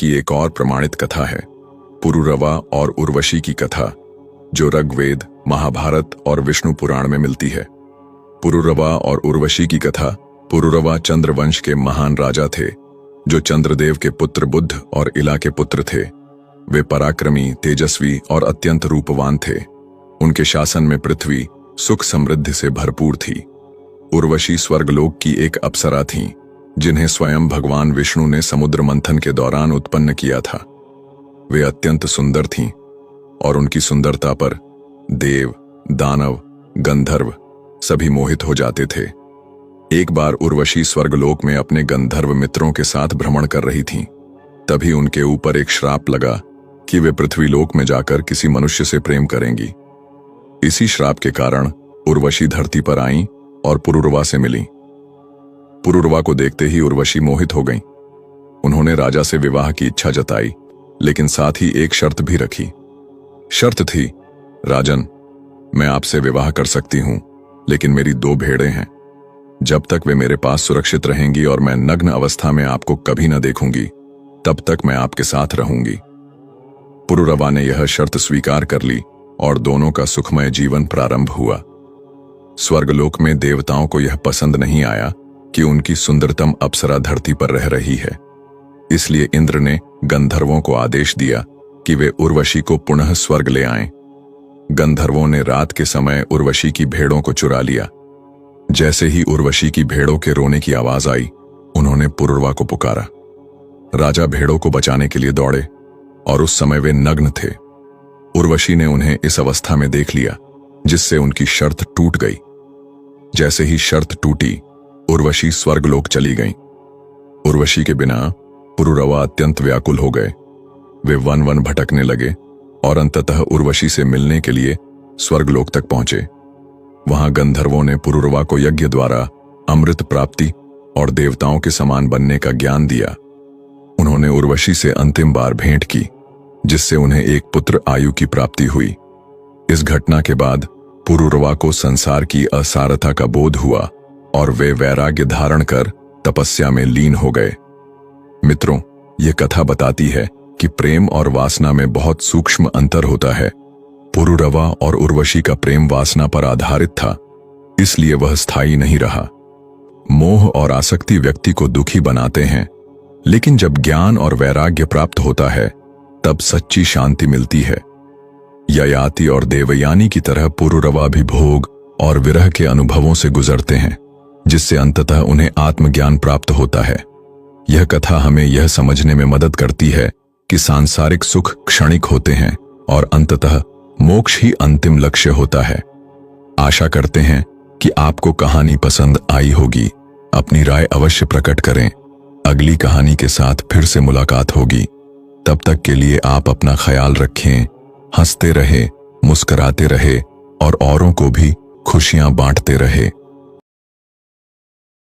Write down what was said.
की एक और प्रमाणित कथा है, पुरुरवा और उर्वशी की कथा, जो ऋग्वेद, महाभारत और विष्णु पुराण में मिलती है। पुरुरवा और उर्वशी की कथा। पुरुरवा चंद्रवंश के महान राजा थे, जो चंद्रदेव के पुत्र बुध और इला के पुत्र थे। वे पराक्रमी, तेजस्वी और अत्यंत रूपवान थे। उनके शासन में पृथ्वी सुख समृद्धि से भरपूर थी। उर्वशी स्वर्गलोक की एक अप्सरा थीं, जिन्हें स्वयं भगवान विष्णु ने समुद्र मंथन के दौरान उत्पन्न किया था। वे अत्यंत सुंदर थीं और उनकी सुंदरता पर देव, दानव, गंधर्व सभी मोहित हो जाते थे। एक बार उर्वशी स्वर्गलोक में अपने गंधर्व मित्रों के साथ भ्रमण कर रही थीं। तभी उनके ऊपर एक श्राप लगा कि वे पृथ्वीलोक में जाकर किसी मनुष्य से प्रेम करेंगी। इसी श्राप के कारण उर्वशी धरती पर आईं और पुरुरवा से मिलीं। पुरुरवा को देखते ही उर्वशी मोहित हो गईं। उन्होंने राजा से विवाह की इच्छा जताई, लेकिन साथ ही एक शर्त भी रखी। शर्त थी, राजन, मैं आपसे विवाह कर सकती हूं, लेकिन मेरी 2 भेड़ें हैं। जब तक वे मेरे पास सुरक्षित रहेंगी और मैं नग्न अवस्था में आपको कभी न देखूंगी, तब तक मैं आपके साथ रहूंगी। पुरुरवा ने यह शर्त स्वीकार कर ली और दोनों का सुखमय जीवन प्रारंभ हुआ। स्वर्गलोक में देवताओं को यह पसंद नहीं आया कि उनकी सुंदरतम अप्सरा धरती पर रह रही है। इसलिए इंद्र ने गंधर्वों को आदेश दिया कि वे उर्वशी को पुनः स्वर्ग ले आएं। गंधर्वों ने रात के समय उर्वशी की भेड़ों को चुरा लिया। जैसे ही उर्वशी की भेड़ों के रोने की आवाज आई, उन्होंने पुरुरवा को पुकारा। राजा भेड़ों को बचाने के लिए दौड़े और उस समय वे नग्न थे। उर्वशी ने उन्हें इस अवस्था में देख लिया, जिससे उनकी शर्त टूट गई। जैसे ही शर्त टूटी, उर्वशी स्वर्गलोक चली गईं। उर्वशी के बिना पुरुरवा अत्यंत व्याकुल हो गए। वे वन वन भटकने लगे और अंततः उर्वशी से मिलने के लिए स्वर्गलोक तक पहुंचे। वहां गंधर्वों ने पुरुरवा को यज्ञ द्वारा अमृत प्राप्ति और देवताओं के समान बनने का ज्ञान दिया। उन्होंने उर्वशी से अंतिम बार भेंट की, जिससे उन्हें एक पुत्र आयु की प्राप्ति हुई। इस घटना के बाद पुरुरवा को संसार की असारता का बोध हुआ और वे वैराग्य धारण कर तपस्या में लीन हो गए। मित्रों, ये कथा बताती है कि प्रेम और वासना में बहुत सूक्ष्म अंतर होता है। पुरुरवा और उर्वशी का प्रेम वासना पर आधारित था, इसलिए वह स्थायी नहीं रहा। मोह और आसक्ति व्यक्ति को दुखी बनाते हैं, लेकिन जब ज्ञान और वैराग्य प्राप्त होता है, तब सच्ची शांति मिलती है। ययाति और देवयानी की तरह पुरुरवा भी भोग और विरह के अनुभवों से गुजरते हैं, जिससे अंततः उन्हें आत्मज्ञान प्राप्त होता है। यह कथा हमें यह समझने में मदद करती है कि सांसारिक सुख क्षणिक होते हैं और अंततः मोक्ष ही अंतिम लक्ष्य होता है। आशा करते हैं कि आपको कहानी पसंद आई होगी। अपनी राय अवश्य प्रकट करें। अगली कहानी के साथ फिर से मुलाकात होगी। तब तक के लिए आप अपना ख्याल रखें, हंसते रहे, मुस्कुराते रहे और औरों को भी खुशियां बांटते रहे।